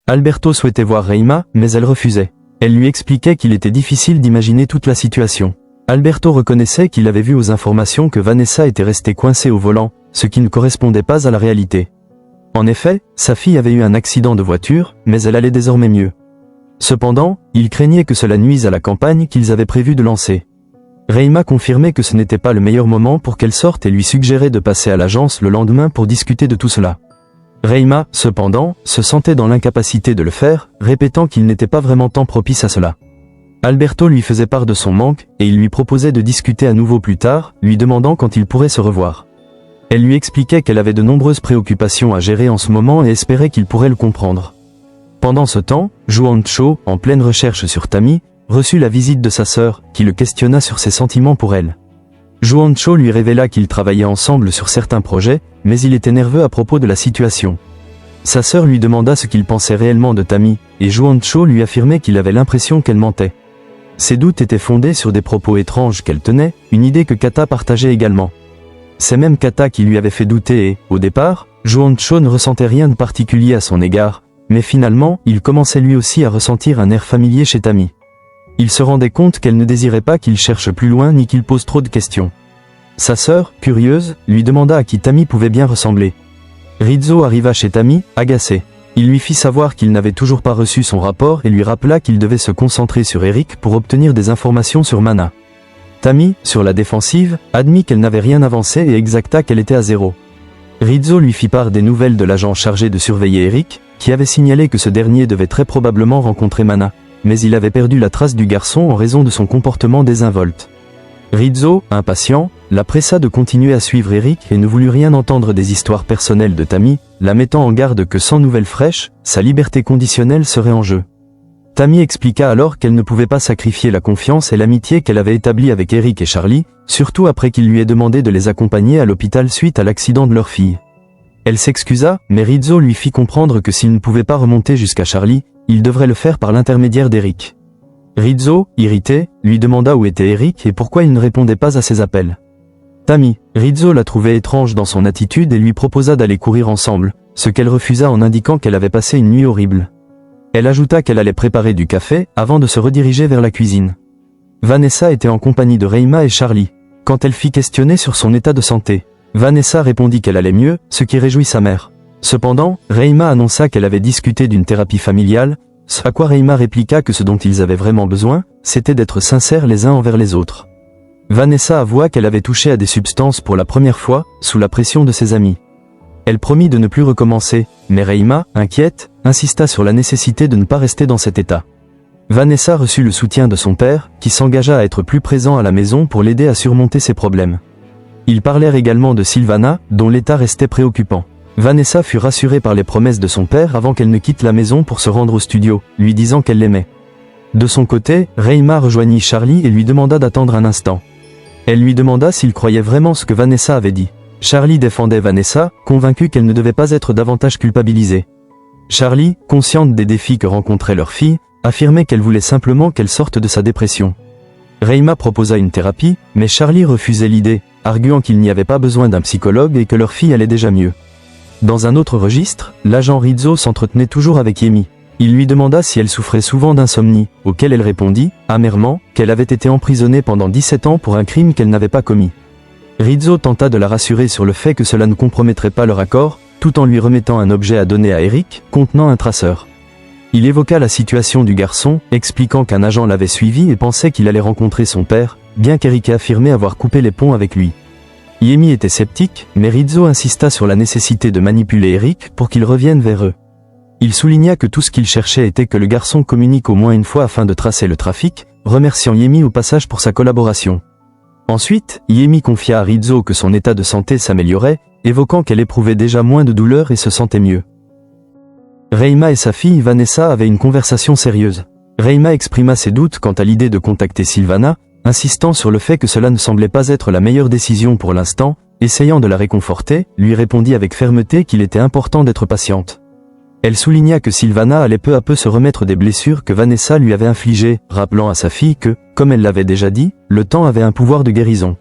Alberto souhaitait voir Reima, mais elle refusait. Elle lui expliquait qu'il était difficile d'imaginer toute la situation. Alberto reconnaissait qu'il avait vu aux informations que Vanessa était restée coincée au volant, ce qui ne correspondait pas à la réalité. En effet, sa fille avait eu un accident de voiture, mais elle allait désormais mieux. Cependant, il craignait que cela nuise à la campagne qu'ils avaient prévu de lancer. Reima confirmait que ce n'était pas le meilleur moment pour qu'elle sorte et lui suggérait de passer à l'agence le lendemain pour discuter de tout cela. Reima, cependant, se sentait dans l'incapacité de le faire, répétant qu'il n'était pas vraiment temps propice à cela. Alberto lui faisait part de son manque, et il lui proposait de discuter à nouveau plus tard, lui demandant quand ils pourraient se revoir. Elle lui expliquait qu'elle avait de nombreuses préoccupations à gérer en ce moment et espérait qu'il pourrait le comprendre. Pendant ce temps, Juancho, en pleine recherche sur Tammy, reçut la visite de sa sœur, qui le questionna sur ses sentiments pour elle. Juancho lui révéla qu'ils travaillaient ensemble sur certains projets, mais il était nerveux à propos de la situation. Sa sœur lui demanda ce qu'il pensait réellement de Tammy, et Juancho lui affirmait qu'il avait l'impression qu'elle mentait. Ses doutes étaient fondés sur des propos étranges qu'elle tenait, une idée que Kata partageait également. C'est même Kata qui lui avait fait douter et, au départ, Juancho ne ressentait rien de particulier à son égard, mais finalement, il commençait lui aussi à ressentir un air familier chez Tammy. Il se rendait compte qu'elle ne désirait pas qu'il cherche plus loin ni qu'il pose trop de questions. Sa sœur, curieuse, lui demanda à qui Tammy pouvait bien ressembler. Rizzo arriva chez Tammy, agacé. Il lui fit savoir qu'il n'avait toujours pas reçu son rapport et lui rappela qu'il devait se concentrer sur Eric pour obtenir des informations sur Mana. Tammy, sur la défensive, admit qu'elle n'avait rien avancé et exacta qu'elle était à zéro. Rizzo lui fit part des nouvelles de l'agent chargé de surveiller Eric, qui avait signalé que ce dernier devait très probablement rencontrer Mana, mais il avait perdu la trace du garçon en raison de son comportement désinvolte. Rizzo, impatient, la pressa de continuer à suivre Eric et ne voulut rien entendre des histoires personnelles de Tammy, la mettant en garde que sans nouvelles fraîches, sa liberté conditionnelle serait en jeu. Tammy expliqua alors qu'elle ne pouvait pas sacrifier la confiance et l'amitié qu'elle avait établie avec Eric et Charlie, surtout après qu'il lui ait demandé de les accompagner à l'hôpital suite à l'accident de leur fille. Elle s'excusa, mais Rizzo lui fit comprendre que s'il ne pouvait pas remonter jusqu'à Charlie, il devrait le faire par l'intermédiaire d'Eric. Rizzo, irrité, lui demanda où était Eric et pourquoi il ne répondait pas à ses appels. Tammy, Rizzo la trouvait étrange dans son attitude et lui proposa d'aller courir ensemble, ce qu'elle refusa en indiquant qu'elle avait passé une nuit horrible. Elle ajouta qu'elle allait préparer du café avant de se rediriger vers la cuisine. Vanessa était en compagnie de Reima et Charlie. Quand elle fit questionner sur son état de santé, Vanessa répondit qu'elle allait mieux, ce qui réjouit sa mère. Cependant, Reima annonça qu'elle avait discuté d'une thérapie familiale, ce à quoi Reima répliqua que ce dont ils avaient vraiment besoin, c'était d'être sincères les uns envers les autres. Vanessa avoua qu'elle avait touché à des substances pour la première fois, sous la pression de ses amis. Elle promit de ne plus recommencer, mais Reima, inquiète, insista sur la nécessité de ne pas rester dans cet état. Vanessa reçut le soutien de son père, qui s'engagea à être plus présent à la maison pour l'aider à surmonter ses problèmes. Ils parlèrent également de Silvana, dont l'état restait préoccupant. Vanessa fut rassurée par les promesses de son père avant qu'elle ne quitte la maison pour se rendre au studio, lui disant qu'elle l'aimait. De son côté, Reima rejoignit Charlie et lui demanda d'attendre un instant. Elle lui demanda s'il croyait vraiment ce que Vanessa avait dit. Charlie défendait Vanessa, convaincu qu'elle ne devait pas être davantage culpabilisée. Charlie, consciente des défis que rencontrait leur fille, affirmait qu'elle voulait simplement qu'elle sorte de sa dépression. Reima proposa une thérapie, mais Charlie refusait l'idée, arguant qu'il n'y avait pas besoin d'un psychologue et que leur fille allait déjà mieux. Dans un autre registre, l'agent Rizzo s'entretenait toujours avec Yemi. Il lui demanda si elle souffrait souvent d'insomnie, auquel elle répondit, amèrement, qu'elle avait été emprisonnée pendant 17 ans pour un crime qu'elle n'avait pas commis. Rizzo tenta de la rassurer sur le fait que cela ne compromettrait pas leur accord, tout en lui remettant un objet à donner à Eric, contenant un traceur. Il évoqua la situation du garçon, expliquant qu'un agent l'avait suivi et pensait qu'il allait rencontrer son père, bien qu'Eric ait affirmé avoir coupé les ponts avec lui. Yemi était sceptique, mais Rizzo insista sur la nécessité de manipuler Eric pour qu'il revienne vers eux. Il souligna que tout ce qu'il cherchait était que le garçon communique au moins une fois afin de tracer le trafic, remerciant Yemi au passage pour sa collaboration. Ensuite, Yemi confia à Rizzo que son état de santé s'améliorait, évoquant qu'elle éprouvait déjà moins de douleur et se sentait mieux. Reima et sa fille Vanessa avaient une conversation sérieuse. Reima exprima ses doutes quant à l'idée de contacter Silvana, insistant sur le fait que cela ne semblait pas être la meilleure décision pour l'instant, essayant de la réconforter, lui répondit avec fermeté qu'il était important d'être patiente. Elle souligna que Silvana allait peu à peu se remettre des blessures que Vanessa lui avait infligées, rappelant à sa fille que, comme elle l'avait déjà dit, le temps avait un pouvoir de guérison.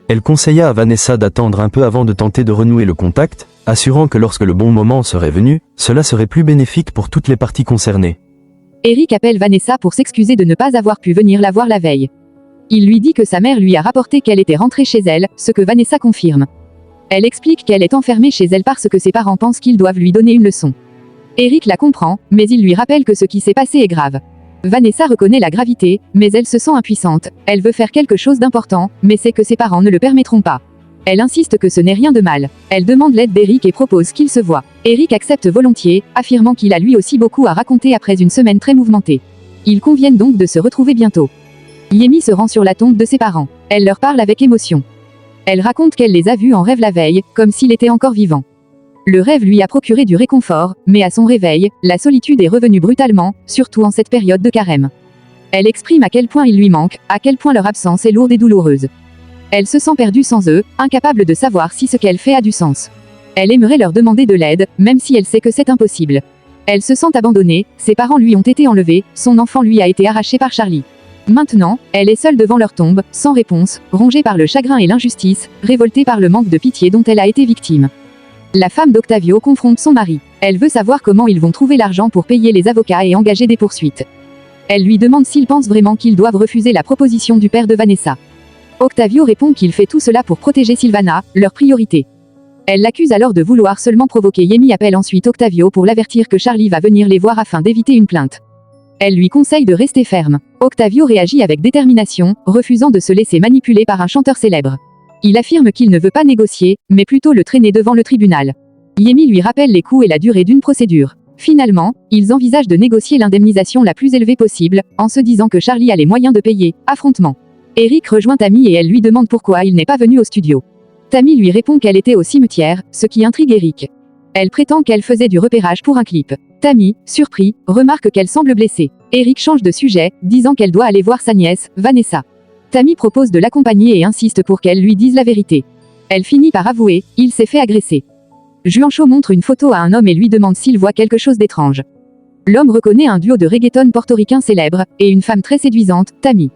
Elle conseilla à Vanessa d'attendre un peu avant de tenter de renouer le contact, assurant que lorsque le bon moment serait venu, cela serait plus bénéfique pour toutes les parties concernées. Eric appelle Vanessa pour s'excuser de ne pas avoir pu venir la voir la veille. Il lui dit que sa mère lui a rapporté qu'elle était rentrée chez elle, ce que Vanessa confirme. Elle explique qu'elle est enfermée chez elle parce que ses parents pensent qu'ils doivent lui donner une leçon. Eric la comprend, mais il lui rappelle que ce qui s'est passé est grave. Vanessa reconnaît la gravité, mais elle se sent impuissante. Elle veut faire quelque chose d'important, mais sait que ses parents ne le permettront pas. Elle insiste que ce n'est rien de mal. Elle demande l'aide d'Eric et propose qu'ils se voient. Eric accepte volontiers, affirmant qu'il a lui aussi beaucoup à raconter après une semaine très mouvementée. Ils conviennent donc de se retrouver bientôt. Yemi se rend sur la tombe de ses parents. Elle leur parle avec émotion. Elle raconte qu'elle les a vus en rêve la veille, comme s'il était encore vivant. Le rêve lui a procuré du réconfort, mais à son réveil, la solitude est revenue brutalement, surtout en cette période de carême. Elle exprime à quel point il lui manque, à quel point leur absence est lourde et douloureuse. Elle se sent perdue sans eux, incapable de savoir si ce qu'elle fait a du sens. Elle aimerait leur demander de l'aide, même si elle sait que c'est impossible. Elle se sent abandonnée, ses parents lui ont été enlevés, son enfant lui a été arraché par Charlie. Maintenant, elle est seule devant leur tombe, sans réponse, rongée par le chagrin et l'injustice, révoltée par le manque de pitié dont elle a été victime. La femme d'Octavio confronte son mari. Elle veut savoir comment ils vont trouver l'argent pour payer les avocats et engager des poursuites. Elle lui demande s'il pense vraiment qu'ils doivent refuser la proposition du père de Vanessa. Octavio répond qu'il fait tout cela pour protéger Silvana, leur priorité. Elle l'accuse alors de vouloir seulement provoquer. Yemi appelle ensuite Octavio pour l'avertir que Charlie va venir les voir afin d'éviter une plainte. Elle lui conseille de rester ferme. Octavio réagit avec détermination, refusant de se laisser manipuler par un chanteur célèbre. Il affirme qu'il ne veut pas négocier, mais plutôt le traîner devant le tribunal. Yemi lui rappelle les coûts et la durée d'une procédure. Finalement, ils envisagent de négocier l'indemnisation la plus élevée possible, en se disant que Charlie a les moyens de payer. Affrontement. Eric rejoint Tammy et elle lui demande pourquoi il n'est pas venu au studio. Tammy lui répond qu'elle était au cimetière, ce qui intrigue Eric. Elle prétend qu'elle faisait du repérage pour un clip. Tammy, surpris, remarque qu'elle semble blessée. Eric change de sujet, disant qu'elle doit aller voir sa nièce, Vanessa. Tammy propose de l'accompagner et insiste pour qu'elle lui dise la vérité. Elle finit par avouer, il s'est fait agresser. Juancho montre une photo à un homme et lui demande s'il voit quelque chose d'étrange. L'homme reconnaît un duo de reggaeton portoricain célèbre, et une femme très séduisante, Tammy.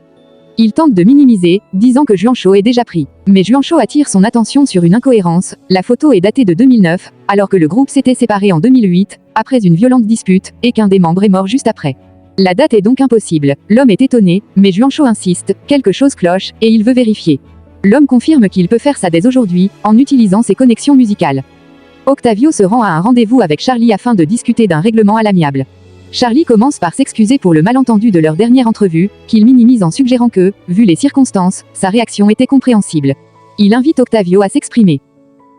Il tente de minimiser, disant que Juancho est déjà pris. Mais Juancho attire son attention sur une incohérence. La photo est datée de 2009, alors que le groupe s'était séparé en 2008, après une violente dispute, et qu'un des membres est mort juste après. La date est donc impossible. L'homme est étonné, mais Juancho insiste, quelque chose cloche, et il veut vérifier. L'homme confirme qu'il peut faire ça dès aujourd'hui, en utilisant ses connexions musicales. Octavio se rend à un rendez-vous avec Charlie afin de discuter d'un règlement à l'amiable. Charlie commence par s'excuser pour le malentendu de leur dernière entrevue, qu'il minimise en suggérant que, vu les circonstances, sa réaction était compréhensible. Il invite Octavio à s'exprimer.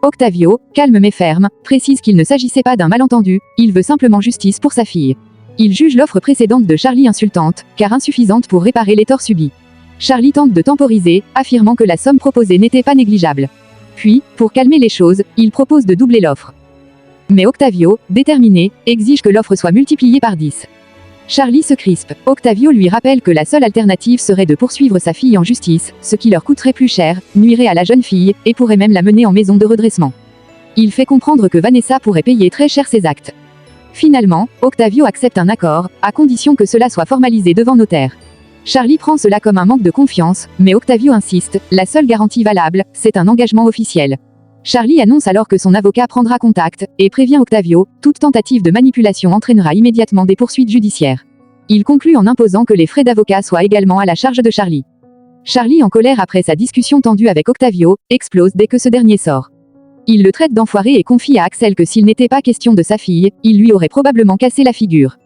Octavio, calme mais ferme, précise qu'il ne s'agissait pas d'un malentendu, il veut simplement justice pour sa fille. Il juge l'offre précédente de Charlie insultante, car insuffisante pour réparer les torts subis. Charlie tente de temporiser, affirmant que la somme proposée n'était pas négligeable. Puis, pour calmer les choses, il propose de doubler l'offre. Mais Octavio, déterminé, exige que l'offre soit multipliée par 10. Charlie se crispe. Octavio lui rappelle que la seule alternative serait de poursuivre sa fille en justice, ce qui leur coûterait plus cher, nuirait à la jeune fille, et pourrait même la mener en maison de redressement. Il fait comprendre que Vanessa pourrait payer très cher ses actes. Finalement, Octavio accepte un accord, à condition que cela soit formalisé devant notaire. Charlie prend cela comme un manque de confiance, mais Octavio insiste, la seule garantie valable, c'est un engagement officiel. Charlie annonce alors que son avocat prendra contact, et prévient Octavio, toute tentative de manipulation entraînera immédiatement des poursuites judiciaires. Il conclut en imposant que les frais d'avocat soient également à la charge de Charlie. Charlie, en colère après sa discussion tendue avec Octavio, explose dès que ce dernier sort. Il le traite d'enfoiré et confie à Axel que s'il n'était pas question de sa fille, il lui aurait probablement cassé la figure.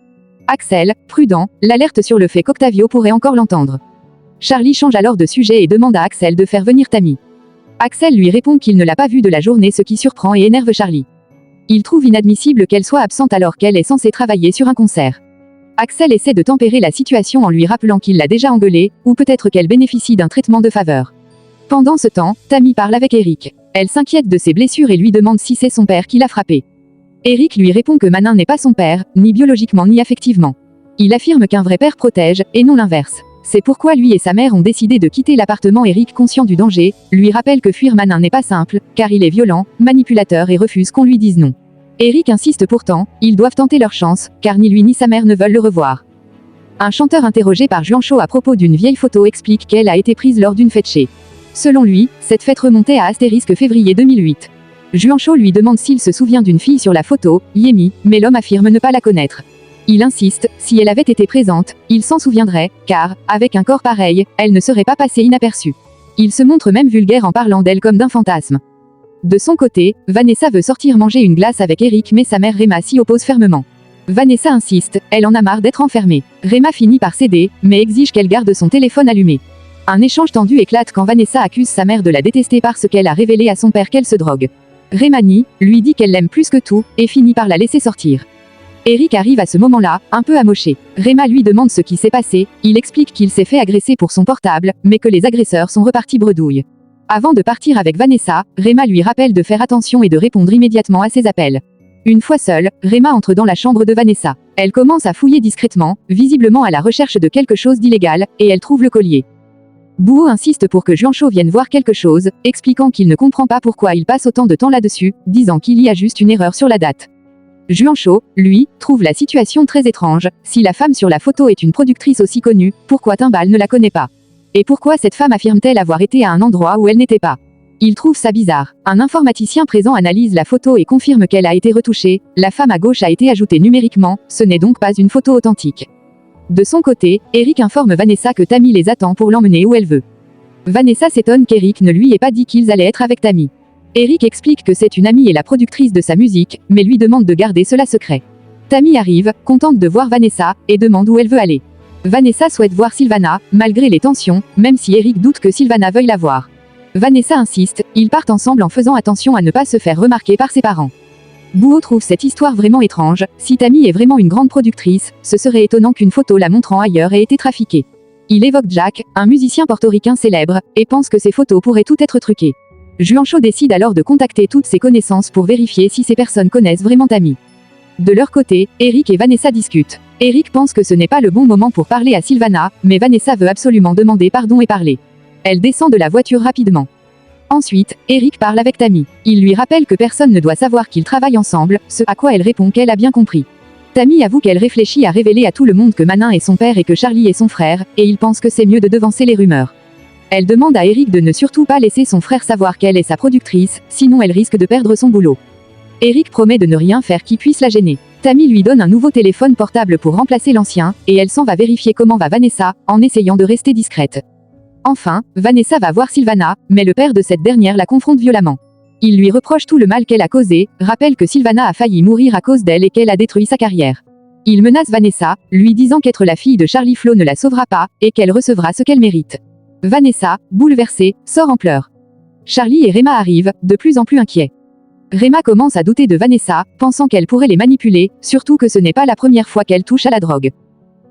Axel, prudent, l'alerte sur le fait qu'Octavio pourrait encore l'entendre. Charlie change alors de sujet et demande à Axel de faire venir Tammy. Axel lui répond qu'il ne l'a pas vue de la journée, ce qui surprend et énerve Charlie. Il trouve inadmissible qu'elle soit absente alors qu'elle est censée travailler sur un concert. Axel essaie de tempérer la situation en lui rappelant qu'il l'a déjà engueulée, ou peut-être qu'elle bénéficie d'un traitement de faveur. Pendant ce temps, Tammy parle avec Eric. Elle s'inquiète de ses blessures et lui demande si c'est son père qui l'a frappé. Eric lui répond que Manin n'est pas son père, ni biologiquement ni affectivement. Il affirme qu'un vrai père protège, et non l'inverse. C'est pourquoi lui et sa mère ont décidé de quitter l'appartement. Eric, conscient du danger, lui rappelle que fuir Manin n'est pas simple, car il est violent, manipulateur et refuse qu'on lui dise non. Eric insiste pourtant, ils doivent tenter leur chance, car ni lui ni sa mère ne veulent le revoir. Un chanteur interrogé par Juancho à propos d'une vieille photo explique qu'elle a été prise lors d'une fête chez Selon lui, cette fête remontait à astérisque février 2008. Juancho lui demande s'il se souvient d'une fille sur la photo, Yemi, mais l'homme affirme ne pas la connaître. Il insiste, si elle avait été présente, il s'en souviendrait, car, avec un corps pareil, elle ne serait pas passée inaperçue. Il se montre même vulgaire en parlant d'elle comme d'un fantasme. De son côté, Vanessa veut sortir manger une glace avec Eric mais sa mère Rema s'y oppose fermement. Vanessa insiste, elle en a marre d'être enfermée. Rema finit par céder, mais exige qu'elle garde son téléphone allumé. Un échange tendu éclate quand Vanessa accuse sa mère de la détester parce qu'elle a révélé à son père qu'elle se drogue. Rema nie, lui dit qu'elle l'aime plus que tout, et finit par la laisser sortir. Eric arrive à ce moment-là, un peu amoché. Rema lui demande ce qui s'est passé, il explique qu'il s'est fait agresser pour son portable, mais que les agresseurs sont repartis bredouille. Avant de partir avec Vanessa, Rema lui rappelle de faire attention et de répondre immédiatement à ses appels. Une fois seule, Rema entre dans la chambre de Vanessa. Elle commence à fouiller discrètement, visiblement à la recherche de quelque chose d'illégal, et elle trouve le collier. Bouho insiste pour que Juancho vienne voir quelque chose, expliquant qu'il ne comprend pas pourquoi il passe autant de temps là-dessus, disant qu'il y a juste une erreur sur la date. Juancho, lui, trouve la situation très étrange, si la femme sur la photo est une productrice aussi connue, pourquoi Timbal ne la connaît pas? Et pourquoi cette femme affirme-t-elle avoir été à un endroit où elle n'était pas? Il trouve ça bizarre. Un informaticien présent analyse la photo et confirme qu'elle a été retouchée, la femme à gauche a été ajoutée numériquement, ce n'est donc pas une photo authentique. De son côté, Eric informe Vanessa que Tammy les attend pour l'emmener où elle veut. Vanessa s'étonne qu'Eric ne lui ait pas dit qu'ils allaient être avec Tammy. Eric explique que c'est une amie et la productrice de sa musique, mais lui demande de garder cela secret. Tammy arrive, contente de voir Vanessa, et demande où elle veut aller. Vanessa souhaite voir Sylvana, malgré les tensions, même si Eric doute que Sylvana veuille la voir. Vanessa insiste, ils partent ensemble en faisant attention à ne pas se faire remarquer par ses parents. Bouho trouve cette histoire vraiment étrange, si Tammy est vraiment une grande productrice, ce serait étonnant qu'une photo la montrant ailleurs ait été trafiquée. Il évoque Jack, un musicien portoricain célèbre, et pense que ces photos pourraient toutes être truquées. Juancho décide alors de contacter toutes ses connaissances pour vérifier si ces personnes connaissent vraiment Tammy. De leur côté, Eric et Vanessa discutent. Eric pense que ce n'est pas le bon moment pour parler à Sylvana, mais Vanessa veut absolument demander pardon et parler. Elle descend de la voiture rapidement. Ensuite, Eric parle avec Tammy. Il lui rappelle que personne ne doit savoir qu'ils travaillent ensemble, ce à quoi elle répond qu'elle a bien compris. Tammy avoue qu'elle réfléchit à révéler à tout le monde que Manin est son père et que Charlie est son frère, et il pense que c'est mieux de devancer les rumeurs. Elle demande à Eric de ne surtout pas laisser son frère savoir qu'elle est sa productrice, sinon elle risque de perdre son boulot. Eric promet de ne rien faire qui puisse la gêner. Tammy lui donne un nouveau téléphone portable pour remplacer l'ancien, et elle s'en va vérifier comment va Vanessa, en essayant de rester discrète. Enfin, Vanessa va voir Sylvana, mais le père de cette dernière la confronte violemment. Il lui reproche tout le mal qu'elle a causé, rappelle que Sylvana a failli mourir à cause d'elle et qu'elle a détruit sa carrière. Il menace Vanessa, lui disant qu'être la fille de Charlie Flo ne la sauvera pas, et qu'elle recevra ce qu'elle mérite. Vanessa, bouleversée, sort en pleurs. Charlie et Rema arrivent, de plus en plus inquiets. Rema commence à douter de Vanessa, pensant qu'elle pourrait les manipuler, surtout que ce n'est pas la première fois qu'elle touche à la drogue.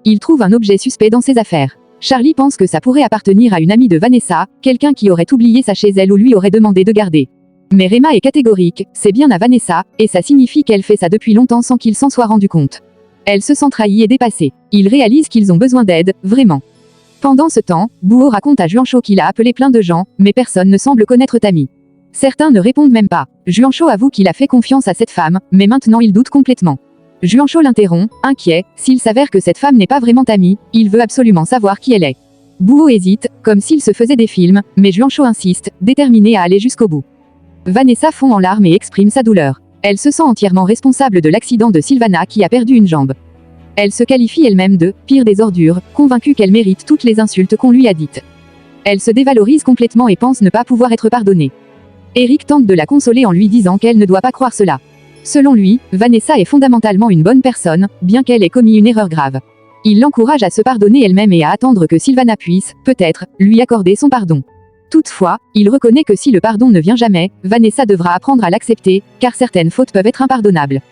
Il trouve un objet suspect dans ses affaires. Charlie pense que ça pourrait appartenir à une amie de Vanessa, quelqu'un qui aurait oublié ça chez elle ou lui aurait demandé de garder. Mais Rema est catégorique, c'est bien à Vanessa, et ça signifie qu'elle fait ça depuis longtemps sans qu'il s'en soit rendu compte. Elle se sent trahie et dépassée. Ils réalisent qu'ils ont besoin d'aide, vraiment. Pendant ce temps, Bouho raconte à Juancho qu'il a appelé plein de gens, mais personne ne semble connaître Tammy. Certains ne répondent même pas. Juancho avoue qu'il a fait confiance à cette femme, mais maintenant il doute complètement. Juancho l'interrompt, inquiet, s'il s'avère que cette femme n'est pas vraiment Tammy, il veut absolument savoir qui elle est. Bouho hésite, comme s'il se faisait des films, mais Juancho insiste, déterminé à aller jusqu'au bout. Vanessa fond en larmes et exprime sa douleur. Elle se sent entièrement responsable de l'accident de Sylvana qui a perdu une jambe. Elle se qualifie elle-même de « pire des ordures », convaincue qu'elle mérite toutes les insultes qu'on lui a dites. Elle se dévalorise complètement et pense ne pas pouvoir être pardonnée. Eric tente de la consoler en lui disant qu'elle ne doit pas croire cela. Selon lui, Vanessa est fondamentalement une bonne personne, bien qu'elle ait commis une erreur grave. Il l'encourage à se pardonner elle-même et à attendre que Sylvana puisse, peut-être, lui accorder son pardon. Toutefois, il reconnaît que si le pardon ne vient jamais, Vanessa devra apprendre à l'accepter, car certaines fautes peuvent être impardonnables.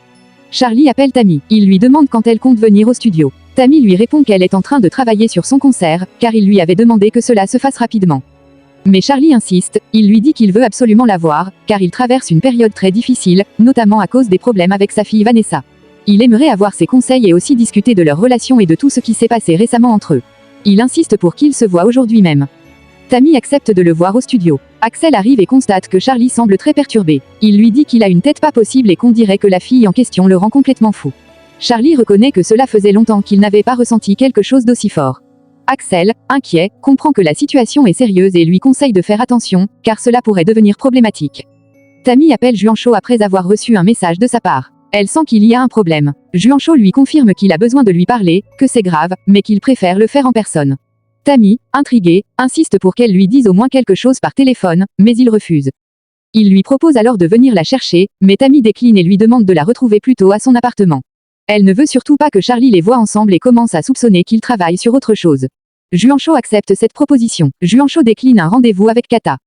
Charlie appelle Tammy. Il lui demande quand elle compte venir au studio. Tammy lui répond qu'elle est en train de travailler sur son concert, car il lui avait demandé que cela se fasse rapidement. Mais Charlie insiste, il lui dit qu'il veut absolument la voir, car il traverse une période très difficile, notamment à cause des problèmes avec sa fille Vanessa. Il aimerait avoir ses conseils et aussi discuter de leur relation et de tout ce qui s'est passé récemment entre eux. Il insiste pour qu'ils se voient aujourd'hui même. Tammy accepte de le voir au studio. Axel arrive et constate que Charlie semble très perturbé. Il lui dit qu'il a une tête pas possible et qu'on dirait que la fille en question le rend complètement fou. Charlie reconnaît que cela faisait longtemps qu'il n'avait pas ressenti quelque chose d'aussi fort. Axel, inquiet, comprend que la situation est sérieuse et lui conseille de faire attention, car cela pourrait devenir problématique. Tammy appelle Juancho après avoir reçu un message de sa part. Elle sent qu'il y a un problème. Juancho lui confirme qu'il a besoin de lui parler, que c'est grave, mais qu'il préfère le faire en personne. Tammy, intriguée, insiste pour qu'elle lui dise au moins quelque chose par téléphone, mais il refuse. Il lui propose alors de venir la chercher, mais Tammy décline et lui demande de la retrouver plus tôt à son appartement. Elle ne veut surtout pas que Charlie les voie ensemble et commence à soupçonner qu'ils travaillent sur autre chose. Juancho accepte cette proposition. Juancho décline un rendez-vous avec Kata.